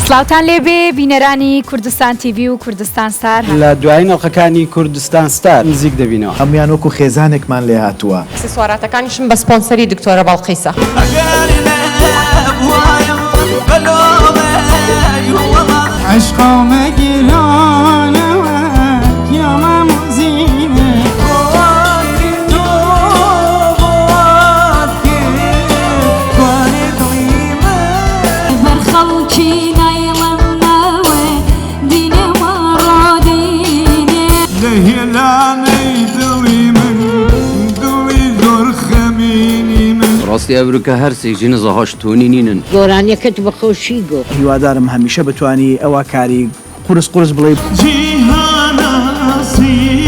سلااوتان لێبێ بینەرانی کوردستان تیڤی و کوردستان ستار لە دوایین ئەڵلقەکانی کوردستان ستار نزیک دەبینەوە هەمویان وەکو خێزانێکمان لێ هاتووە سواراتەکانیشم بە سپۆنسەری دکتۆرە باڵقیسە عشقامە گرانەوە یامە موزینە بەرخەڵکی نایڵەمەوە دینەوە ڕادینێ لە هێلانەی دڵی من دڵی زۆر خەمینی من ڕاستی ئەبروکە هەرسێک نزەهاش تۆنی نینن گۆرانیەکەت بە خۆشی گۆ هیوادارم هەمیشە بتوانی ئەوە کاری قورس بڵێ جیهانە سی